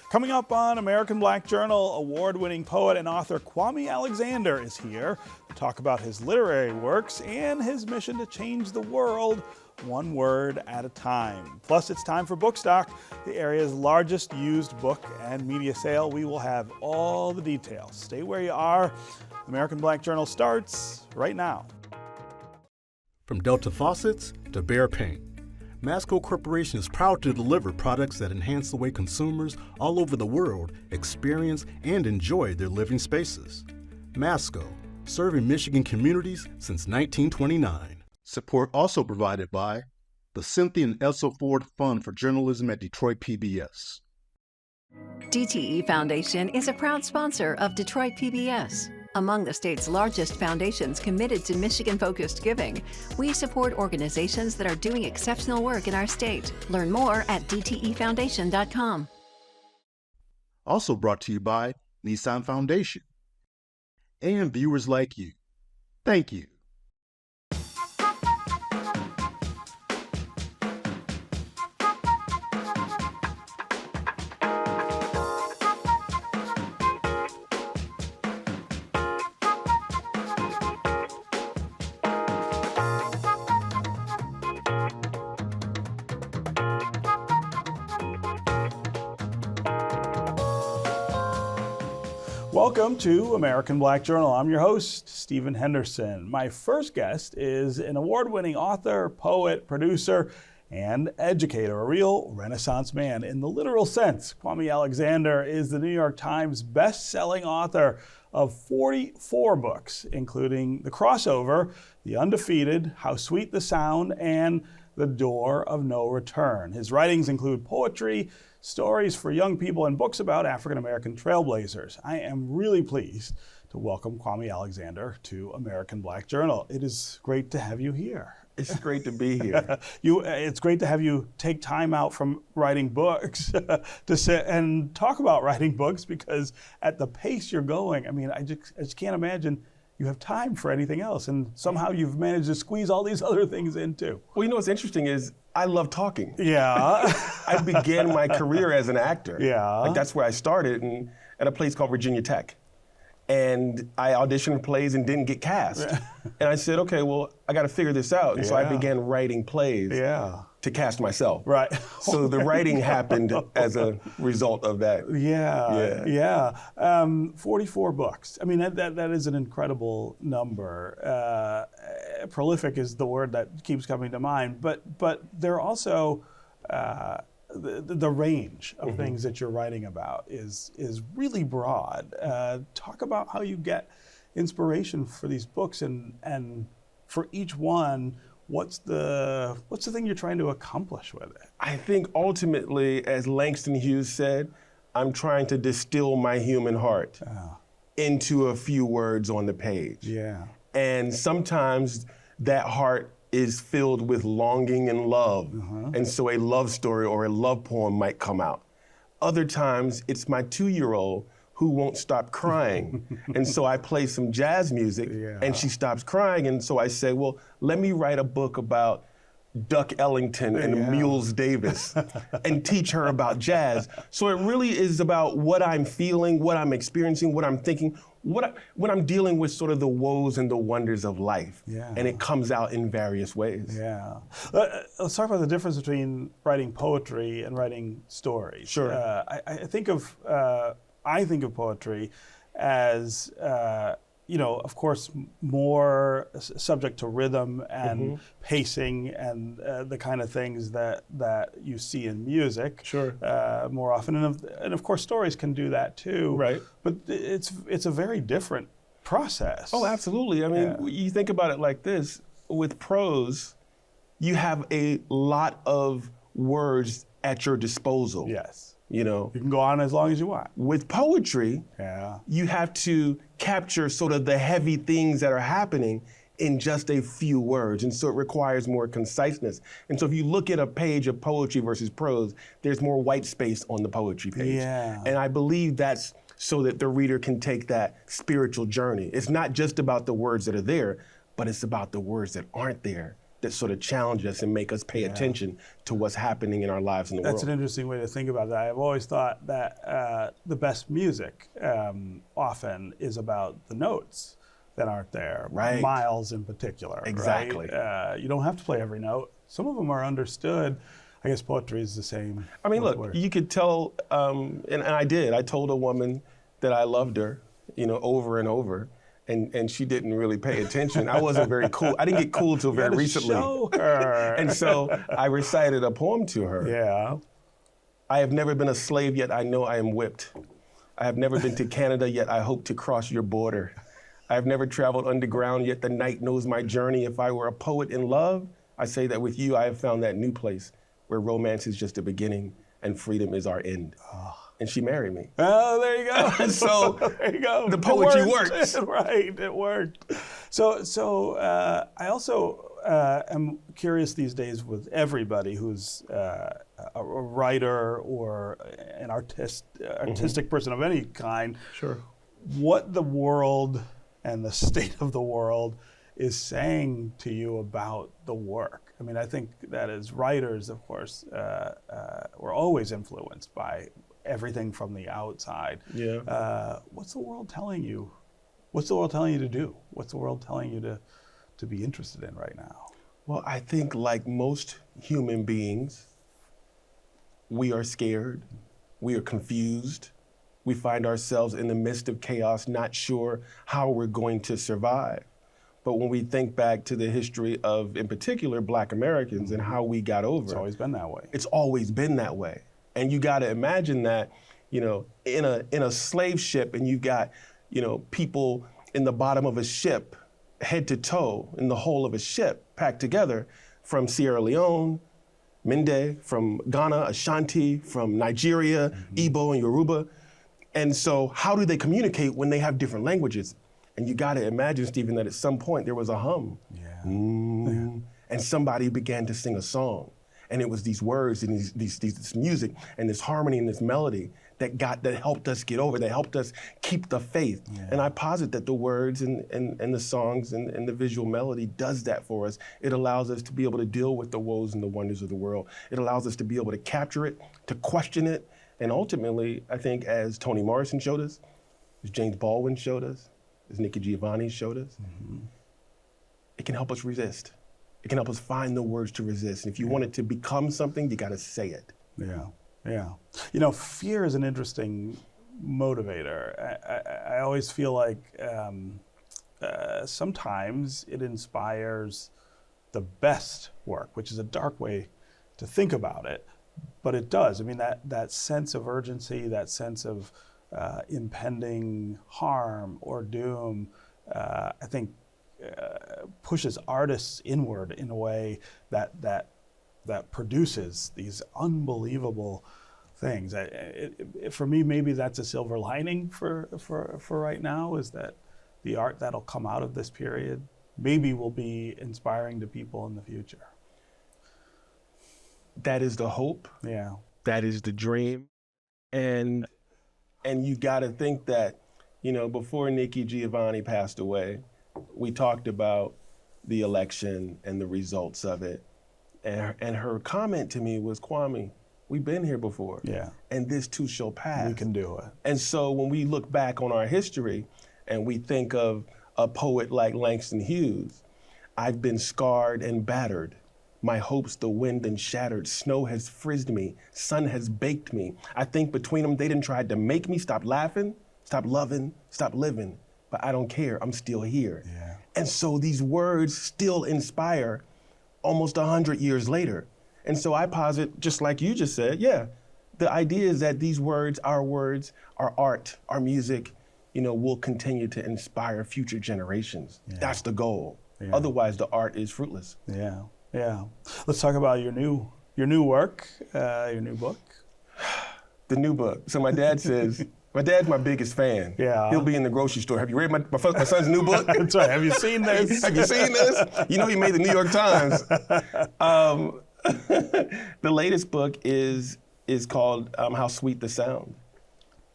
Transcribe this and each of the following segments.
Coming up on American Black Journal, award-winning poet and author Kwame Alexander is here to talk about his literary works and his mission to change the world one word at a time. Plus, it's time for Bookstock, the area's largest used book and media sale. We will have all the details. Stay where you are. American Black Journal starts right now. From Delta faucets to Behr paint, Masco Corporation is proud to deliver products that enhance the way consumers all over the world experience and enjoy their living spaces. Masco, serving Michigan communities since 1929. Support also provided by the Cynthia and Elsa Ford Fund for Journalism at Detroit PBS. DTE Foundation is a proud sponsor of Detroit PBS. Among the state's largest foundations committed to Michigan-focused giving, we support organizations that are doing exceptional work in our state. Learn more at dtefoundation.com. Also brought to you by Nissan Foundation and viewers like you. Thank you. Welcome to American Black Journal. I'm your host, Stephen Henderson. My first guest is an award-winning author, poet, producer, and educator, a real Renaissance man in the literal sense. Kwame Alexander is the New York Times best-selling author of 44 books, including The Crossover, The Undefeated, How Sweet the Sound, and The Door of No Return. His writings include poetry, stories for young people, and books about African-American trailblazers. I am really pleased to welcome Kwame Alexander to American Black Journal. It is great to have you here. It's great to be here. It's great to have you take time out from writing books to sit and talk about writing books, because at the pace you're going, I mean, I just can't imagine you have time for anything else, and somehow you've managed to squeeze all these other things in too. Well, you know what's interesting is I love talking. Yeah. I began my career as an actor. Yeah. Like that's where I started, and at a place called Virginia Tech. And I auditioned for plays and didn't get cast. And I said, okay, well, I got to figure this out. And so I began writing plays to cast myself. Right. So the writing happened as a result of that. Yeah. 44 books. I mean, that is an incredible number. Prolific is the word that keeps coming to mind. But there are also the range of things that you're writing about is really broad. Talk about how you get inspiration for these books, and for each one, what's the thing you're trying to accomplish with it? I think ultimately, as Langston Hughes said, I'm trying to distill my human heart into a few words on the page. Yeah. And sometimes that heart is filled with longing and love. And so a love story or a love poem might come out. Other times it's my 2-year-old who won't stop crying. And so I play some jazz music and she stops crying. And so I say, well, let me write a book about Duck Ellington and Mules Davis and teach her about jazz. So it really is about what I'm feeling, what I'm experiencing, what I'm thinking, when I'm dealing with sort of the woes and the wonders of life. And it comes out in various ways. Yeah. Let's talk about the difference between writing poetry and writing stories. Sure. I think of poetry as of course, more subject to rhythm and pacing and the kind of things that you see in music. Sure. More often, and of course, stories can do that too. Right. But it's a very different process. Oh, absolutely. I mean, you think about it like this: with prose, you have a lot of words at your disposal. Yes. You know, you can go on as long as you want. With poetry, you have to capture sort of the heavy things that are happening in just a few words. And so it requires more conciseness. And so if you look at a page of poetry versus prose, there's more white space on the poetry page. Yeah. And I believe that's so that the reader can take that spiritual journey. It's not just about the words that are there, but it's about the words that aren't there that sort of challenge us and make us pay attention to what's happening in our lives in the world. That's an interesting way to think about that. I've always thought that the best music often is about the notes that aren't there. Right. Miles in particular. Exactly. Right? You don't have to play every note. Some of them are understood. I guess poetry is the same. I mean, look, you could tell, and I did. I told a woman that I loved her, over and over. And she didn't really pay attention. I wasn't very cool. I didn't get cool till very recently. Show her. And so I recited a poem to her. Yeah. I have never been a slave, yet I know I am whipped. I have never been to Canada, yet I hope to cross your border. I have never traveled underground, yet the night knows my journey. If I were a poet in love, I say that with you I have found that new place where romance is just a beginning and freedom is our end. Oh. And she married me. Oh, there you go. So there you go. The poetry works. Right, it worked. So I also am curious these days with everybody who's a writer or an artistic person of any kind. Sure. What the world and the state of the world is saying to you about the work. I mean, I think that as writers, of course, we're always influenced by everything from the outside. Yeah. What's the world telling you? What's the world telling you to do? What's the world telling you to be interested in right now? Well, I think like most human beings, we are scared, we are confused, we find ourselves in the midst of chaos, not sure how we're going to survive. But when we think back to the history of, in particular, Black Americans and how we got over, it's always been that way. It's always been that way. And you got to imagine that, in a slave ship, and you've got, people in the bottom of a ship, head to toe, in the hull of a ship, packed together from Sierra Leone, Mende, from Ghana, Ashanti, from Nigeria, Igbo and Yoruba. And so how do they communicate when they have different languages? And you got to imagine, Stephen, that at some point there was a hum. Yeah. And somebody began to sing a song. And it was these words and this music and this harmony and this melody that helped us get over, that helped us keep the faith. Yeah. And I posit that the words and the songs and the visual melody does that for us. It allows us to be able to deal with the woes and the wonders of the world. It allows us to be able to capture it, to question it. And ultimately, I think as Toni Morrison showed us, as James Baldwin showed us, as Nikki Giovanni showed us, it can help us resist. It can help us find the words to resist. And if you want it to become something, you got to say it. Yeah. Fear is an interesting motivator. I always feel like sometimes it inspires the best work, which is a dark way to think about it, but it does. I mean, that sense of urgency, that sense of impending harm or doom, I think pushes artists inward in a way that produces these unbelievable things. For me, maybe that's a silver lining for right now, is that the art that'll come out of this period maybe will be inspiring to people in the future. That is the hope. Yeah. That is the dream. And you got to think that, before Nikki Giovanni passed away, we talked about the election and the results of it. And her comment to me was, Kwame, we've been here before. Yeah. And this too shall pass. We can do it. And so when we look back on our history and we think of a poet like Langston Hughes, I've been scarred and battered. My hopes the wind and shattered. Snow has frizzed me. Sun has baked me. I think between them they done tried to make me stop laughing, stop loving, stop living. But I don't care, I'm still here. Yeah. And so these words still inspire almost 100 years later. And so I posit, just like you just said, the idea is that these words, our art, our music, will continue to inspire future generations. Yeah. That's the goal. Yeah. Otherwise, the art is fruitless. Yeah. Let's talk about your new work, your new book. The new book. So my dad says, my dad's my biggest fan. Yeah. He'll be in the grocery store. Have you read my son's new book? That's right. Have you seen this? Have you seen this? He made the New York Times. The latest book is called How Sweet the Sound.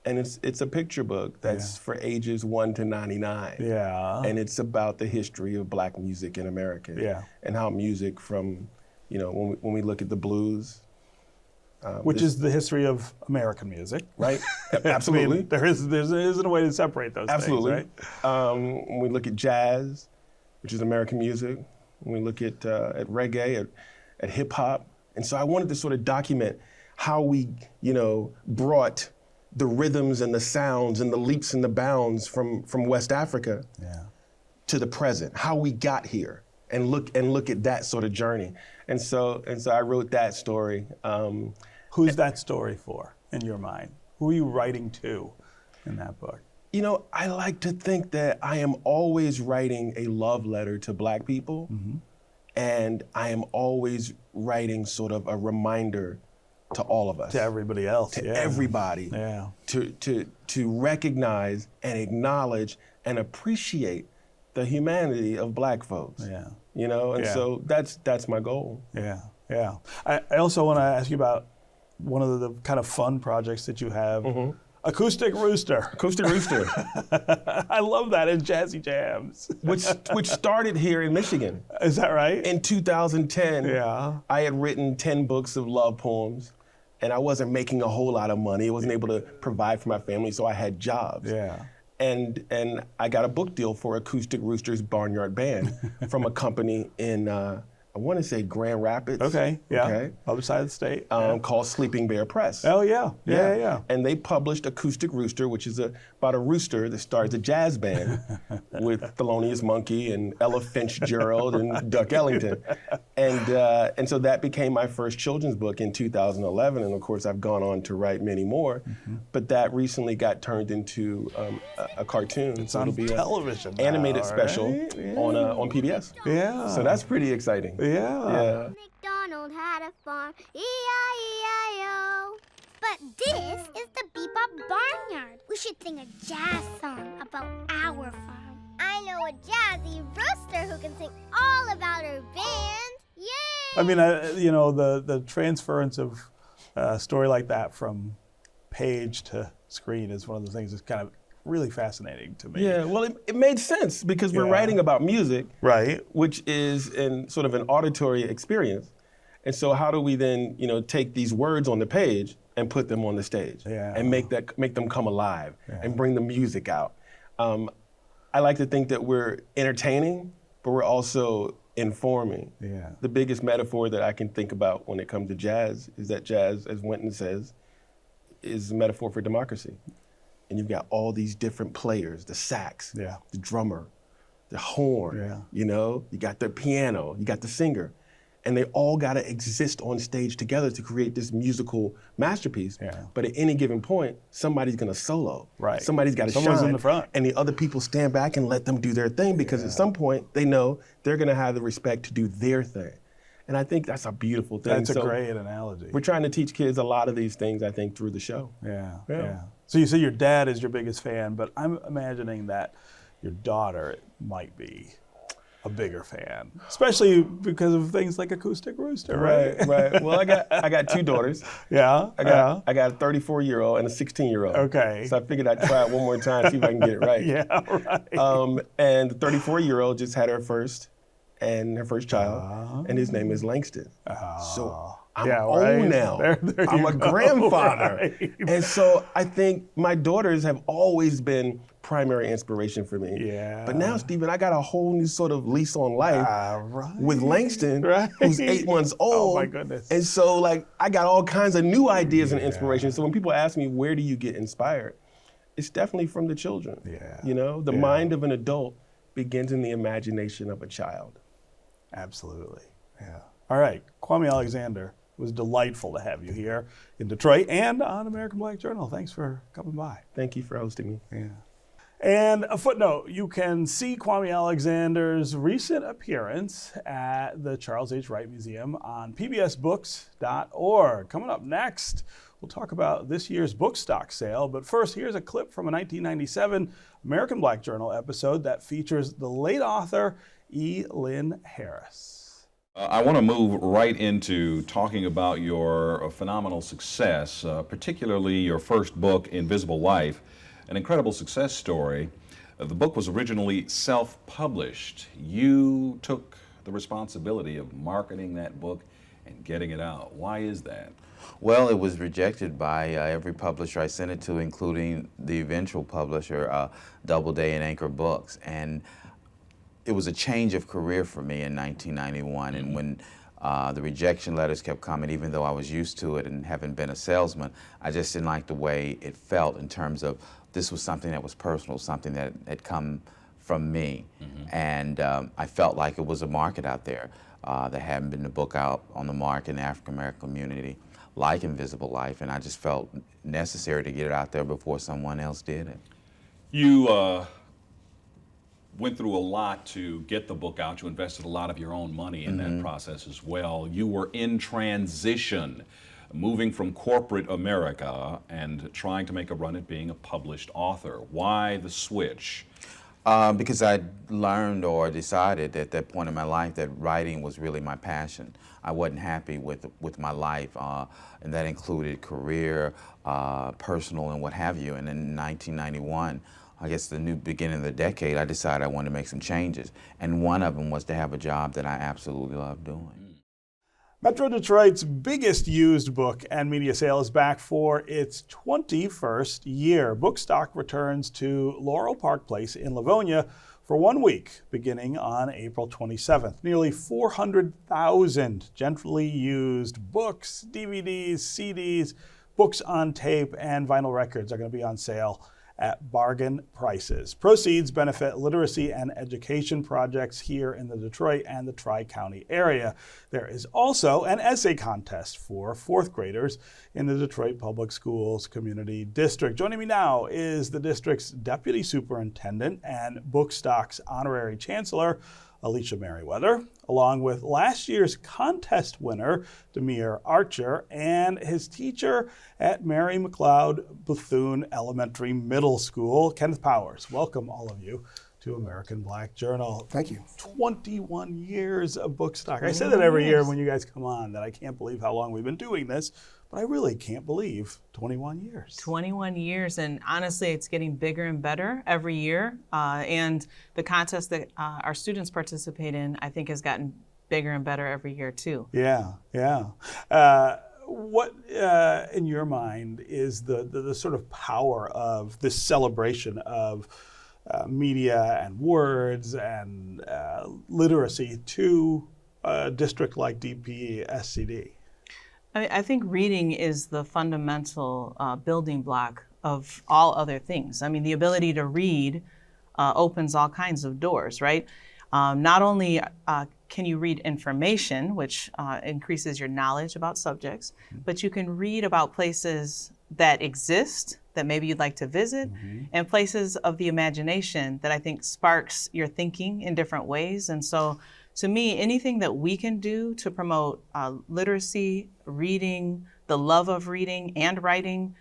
And it's a picture book that's for ages 1 to 99. Yeah. And it's about the history of Black music in America. Yeah. And how music from, when we look at the blues. Which is the history of American music. Right, absolutely. I mean, there isn't a way to separate those absolutely. things, right? When we look at jazz, which is American music, when we look at reggae, at hip hop. And so I wanted to sort of document how we, brought the rhythms and the sounds and the leaps and the bounds from West Africa to the present, how we got here, and look at that sort of journey. And so I wrote that story. Who's that story for, in your mind? Who are you writing to in that book? I like to think that I am always writing a love letter to Black people, and I am always writing sort of a reminder to all of us. To everybody else. To everybody. Yeah. To recognize and acknowledge and appreciate the humanity of Black folks. Yeah. So that's my goal. Yeah, yeah. I also want to ask you about one of the kind of fun projects that you have, Acoustic Rooster. Acoustic Rooster. I love that in Jazzy Jams. which started here in Michigan. Is that right? In 2010, I had written 10 books of love poems, and I wasn't making a whole lot of money. I wasn't able to provide for my family, so I had jobs. Yeah. And I got a book deal for Acoustic Rooster's Barnyard Band from a company in, I want to say Grand Rapids. Okay, yeah. Okay. Other side of the state. Called Sleeping Bear Press. Oh, yeah. Yeah. And they published Acoustic Rooster, which is about a rooster that starts a jazz band with Thelonious Monkey and Ella Fitzgerald and Duck Ellington. And so that became my first children's book in 2011. And of course, I've gone on to write many more. But that recently got turned into a cartoon. It's on television now, animated special right? on PBS. Yeah. So that's pretty exciting. Yeah. MacDonald had a farm, E-I-E-I-O. But this is the Bebop Barnyard. We should sing a jazz song about our farm. I know a Jazzy Rooster who can sing all about her band. Yay! I mean, the transference of a story like that from page to screen is one of the things that's kind of really fascinating to me. Yeah, well, it made sense because we're writing about music, right? Which is in sort of an auditory experience. And so how do we then, take these words on the page and put them on the stage and make them come alive and bring the music out? I like to think that we're entertaining, but we're also informing. Yeah. The biggest metaphor that I can think about when it comes to jazz is that jazz, as Wynton says, is a metaphor for democracy. And you've got all these different players, the sax, the drummer, the horn, you got the piano, you got the singer. And they all got to exist on stage together to create this musical masterpiece. Yeah. But at any given point, somebody's going to solo. Right. Somebody's got to shine. Someone's in the front. And the other people stand back and let them do their thing because at some point they know they're going to have the respect to do their thing. And I think that's a beautiful thing. That's a great analogy. We're trying to teach kids a lot of these things, I think, through the show. Yeah. So you say your dad is your biggest fan, but I'm imagining that your daughter might be a bigger fan, especially because of things like Acoustic Rooster, right? Right. Well, I got two daughters. Yeah. I got a 34-year-old and a 16-year-old. Okay. So I figured I'd try it one more time, see if I can get it right. Yeah, right. And the 34-year-old just had her first child, and his name is Langston. So I'm old now. There I'm a grandfather. Right. And so I think my daughters have always been primary inspiration for me. Yeah. But now, Stephen, I got a whole new sort of lease on life with Langston, who's 8 months old. Oh my goodness. And so I got all kinds of new ideas and inspiration. So when people ask me, where do you get inspired? It's definitely from the children. Yeah. The mind of an adult begins in the imagination of a child. Absolutely. Yeah. All right. Kwame Alexander, it was delightful to have you here in Detroit and on American Black Journal. Thanks for coming by. Thank you for hosting me. Yeah. And a footnote, you can see Kwame Alexander's recent appearance at the Charles H. Wright Museum on pbsbooks.org. Coming up next, we'll talk about this year's Bookstock sale. But first, here's a clip from a 1997 American Black Journal episode that features the late author E. Lynn Harris. I want to move right into talking about your phenomenal success, particularly your first book, Invisible Life, an incredible success story. The book was originally self-published. You took the responsibility of marketing that book and getting it out. Why is that? Well, it was rejected by every publisher I sent it to, including the eventual publisher, Doubleday and Anchor Books. And it was a change of career for me in 1991. And when the rejection letters kept coming, even though I was used to it and having been a salesman, I just didn't like the way it felt in terms of this was something that was personal, something that had come from me. And I felt like it was a market out there. There hadn't been a book out on the market in the African American community like Invisible Life, and I just felt necessary to get it out there before someone else did it. You went through a lot to get the book out. You invested a lot of your own money in that process as well. You were in transition, moving from corporate America and trying to make a run at being a published author. Why the switch? Because I learned or decided at that point in my life that writing was really my passion. I wasn't happy with my life, and that included career, personal, and what have you. And in 1991, I guess the new beginning of the decade, I decided I wanted to make some changes. And one of them was to have a job that I absolutely loved doing. Metro Detroit's biggest used book and media sale is back for its 21st year. Bookstock returns to Laurel Park Place in Livonia for 1 week, beginning on April 27th. Nearly 400,000 gently used books, DVDs, CDs, books on tape, and vinyl records are going to be on sale at bargain prices. Proceeds benefit literacy and education projects here in the Detroit and the Tri-County area. There is also an essay contest for fourth graders in the Detroit Public Schools Community District. Joining me now is the district's Deputy Superintendent and Bookstock's Honorary Chancellor, Alycia Meriweather, along with last year's contest winner, Damir Archer, and his teacher at Mary McLeod Bethune Elementary Middle School, Kenneth Powers. Welcome, all of you, to American Black Journal. Thank you. 21 years of Bookstock. I say that every year when you guys come on, that I can't believe how long we've been doing this, but I really can't believe 21 years. 21 years, and honestly, it's getting bigger and better every year. And the contest that our students participate in, I think, has gotten bigger and better every year, too. Yeah. What, in your mind, is the sort of power of this celebration of media and words and literacy to a district like DPSCD? I think reading is the fundamental building block of all other things. I mean, the ability to read opens all kinds of doors, right? Not only can you read information, which increases your knowledge about subjects, but you can read about places that exist that maybe you'd like to visit, and places of the imagination that I think sparks your thinking in different ways. And so, to me, anything that we can do to promote literacy, reading, the love of reading and writing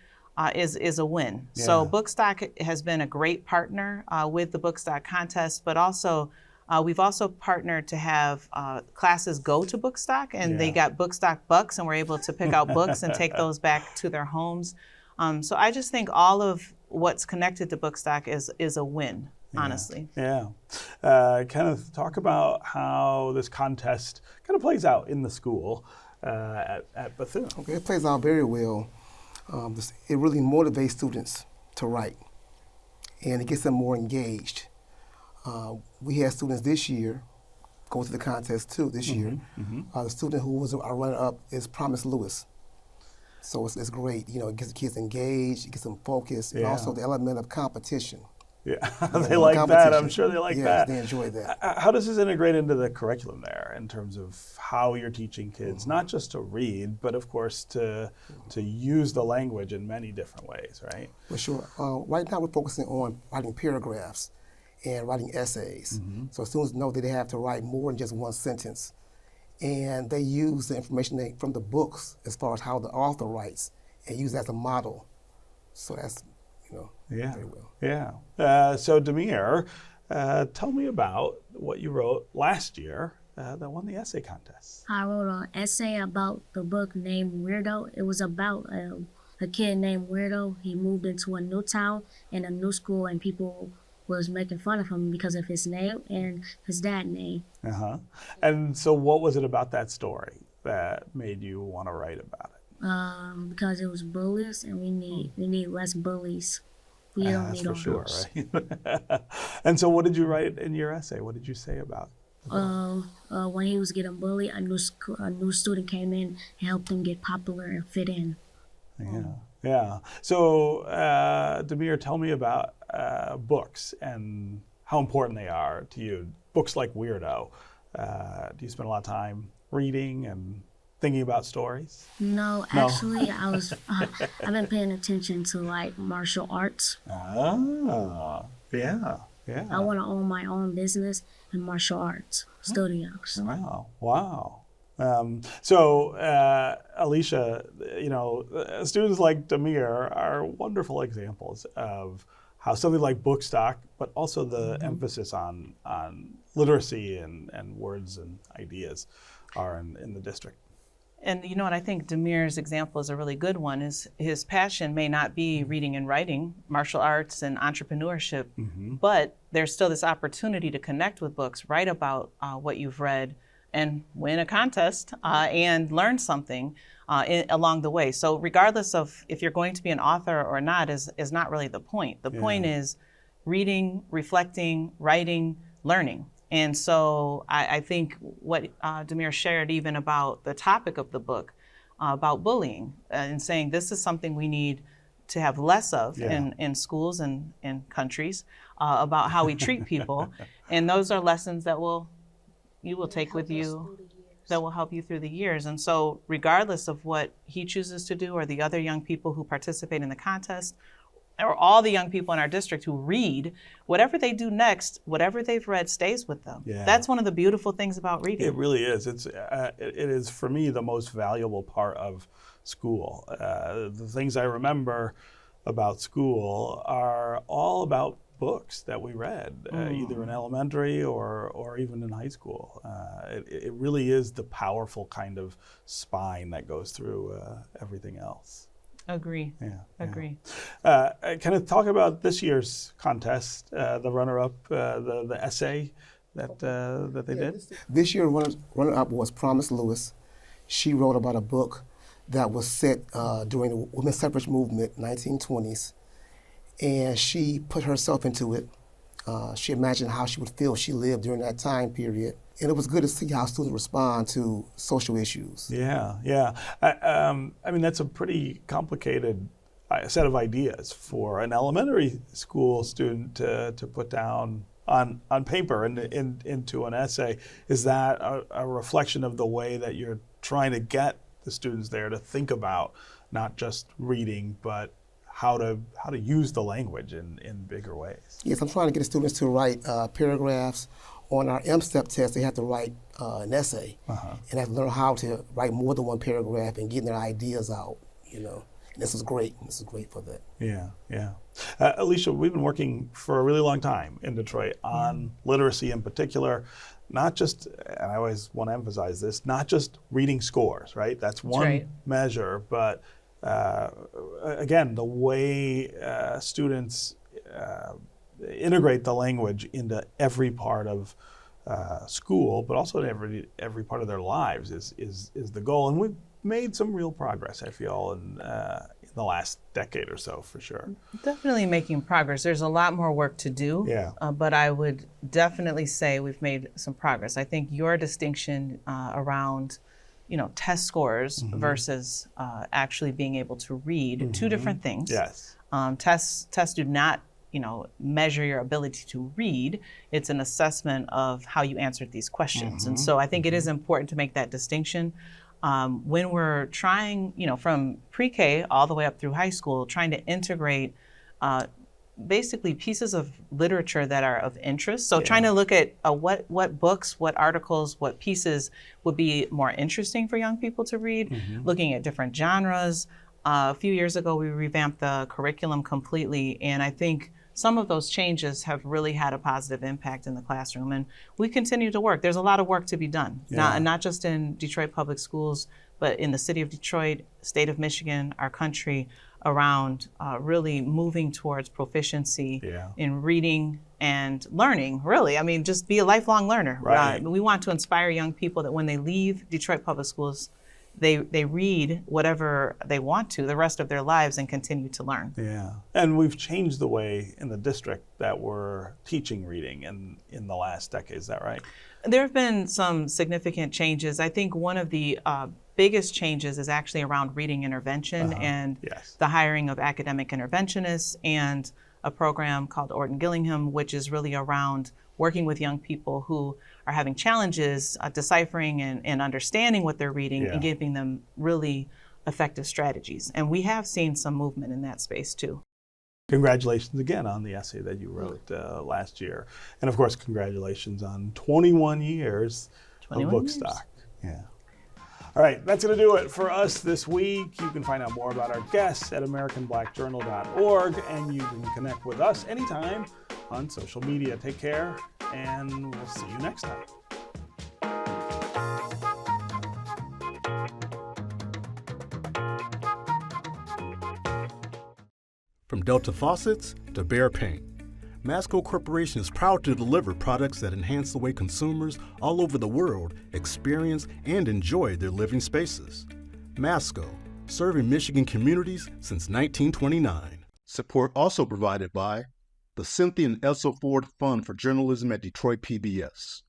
is a win. Yeah. So Bookstock has been a great partner with the Bookstock contest, but also we've also partnered to have classes go to Bookstock, and they got Bookstock bucks, and we're able to pick out books and take those back to their homes. So I just think all of what's connected to Bookstock is a win. Honestly. Yeah. Kenneth, talk about how this contest kind of plays out in the school at Bethune. Okay, it plays out very well. It really motivates students to write, and it gets them more engaged. We had students this year go to the contest too this year. The student who was our runner-up is Promise Lewis. So it's great. You know, it gets the kids engaged, it gets them focused, and also the element of competition. Yeah, they like that. I'm sure they like that. They enjoy that. How does this integrate into the curriculum there in terms of how you're teaching kids, not just to read, but of course to use the language in many different ways, right? For sure. Right now we're focusing on writing paragraphs and writing essays. So students know that they have to write more than just one sentence. And they use the information from the books as far as how the author writes and use that as a model. So that's, very well. Yeah. So Damir, tell me about what you wrote last year that won the essay contest. I wrote an essay about the book named Weirdo. It was about a kid named Weirdo. He moved into a new town and a new school, and people was making fun of him because of his name and his dad's name. Uh-huh. And so what was it about that story that made you want to write about it? Because it was bullies, and we need less bullies. We don't That's need for all sure, those. right? And so what did you write in your essay? What did you say about it? When he was getting bullied, a new student came in and helped him get popular and fit in. Yeah. So, Damir, tell me about books and how important they are to you. Books like Weirdo. Do you spend a lot of time reading and thinking about stories? No, actually, I've been paying attention to like martial arts. Ah, yeah. I want to own my own business in martial arts studios. Wow. So, Alycia, students like Damir are wonderful examples of how something like Bookstock, but also the emphasis on literacy and words and ideas are in the district. And you know what, I think Damir's example is a really good one, is his passion may not be reading and writing, martial arts and entrepreneurship, but there's still this opportunity to connect with books, write about what you've read, and win a contest and learn something along the way. So regardless of if you're going to be an author or not is not really the point. The point is reading, reflecting, writing, learning. And so I think what Damir shared even about the topic of the book, about bullying, and saying this is something we need to have less of in schools and in countries, about how we treat people. And those are lessons that you will take with you, that will help you through the years. And so regardless of what he chooses to do or the other young people who participate in the contest, or all the young people in our district who read, whatever they do next, whatever they've read stays with them. That's one of the beautiful things about reading. It really is. It is, for me, the most valuable part of school. The things I remember about school are all about books that we read, either in elementary or even in high school. It really is the powerful kind of spine that goes through everything else. Agree. Agree. Kenneth, talk about this year's contest, the runner-up, the essay that they did. This year, runner-up was Promise Lewis. She wrote about a book that was set during the women's suffrage movement, 1920s, and she put herself into it. She imagined how she would feel if she lived during that time period. And it was good to see how students respond to social issues. Yeah. I mean, that's a pretty complicated set of ideas for an elementary school student to put down on paper and into an essay. Is that a reflection of the way that you're trying to get the students there to think about not just reading, but how to use the language in bigger ways? Yes, I'm trying to get the students to write paragraphs. On our M-STEP test, they have to write an essay and have to learn how to write more than one paragraph and getting their ideas out, And this is great. This is great for that. Yeah. Alycia, we've been working for a really long time in Detroit on literacy in particular, not just, and I always want to emphasize this, not just reading scores, right? That's one measure, but again, the way students integrate the language into every part of school, but also in every part of their lives is the goal. And we've made some real progress, I feel, in the last decade or so, for sure. Definitely making progress. There's a lot more work to do, but I would definitely say we've made some progress. I think your distinction around test scores versus actually being able to read, two different things. Yes. Tests do not measure your ability to read. It's an assessment of how you answered these questions. And so I think it is important to make that distinction. When we're trying, from pre-K all the way up through high school, trying to integrate basically pieces of literature that are of interest. So trying to look at what books, what articles, what pieces would be more interesting for young people to read, looking at different genres, A few years ago, we revamped the curriculum completely, and I think some of those changes have really had a positive impact in the classroom. And we continue to work. There's a lot of work to be done, not just in Detroit Public Schools, but in the city of Detroit, state of Michigan, our country, around really moving towards proficiency in reading and learning, really. I mean, just be a lifelong learner. Right. We want to inspire young people that when they leave Detroit Public Schools, they read whatever they want to the rest of their lives and continue to learn. Yeah, and we've changed the way in the district that we're teaching reading in the last decade, is that right? There have been some significant changes. I think one of the biggest changes is actually around reading intervention and the hiring of academic interventionists and a program called Orton Gillingham, which is really around working with young people who are having challenges deciphering and understanding what they're reading and giving them really effective strategies. And we have seen some movement in that space too. Congratulations again on the essay that you wrote last year. And of course, congratulations on 21 years of Bookstock. Yeah. All right, that's going to do it for us this week. You can find out more about our guests at AmericanBlackJournal.org, and you can connect with us anytime on social media. Take care, and we'll see you next time. From Delta Faucets to Behr Paint, Masco Corporation is proud to deliver products that enhance the way consumers all over the world experience and enjoy their living spaces. Masco, serving Michigan communities since 1929. Support also provided by the Cynthia and Elsa Ford Fund for Journalism at Detroit PBS.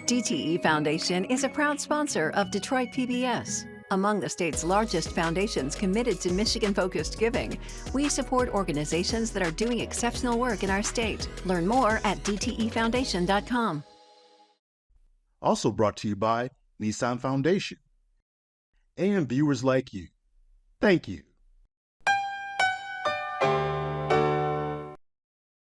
DTE Foundation is a proud sponsor of Detroit PBS. Among the state's largest foundations committed to Michigan-focused giving, we support organizations that are doing exceptional work in our state. Learn more at dtefoundation.com. Also brought to you by Nissan Foundation and viewers like you. Thank you.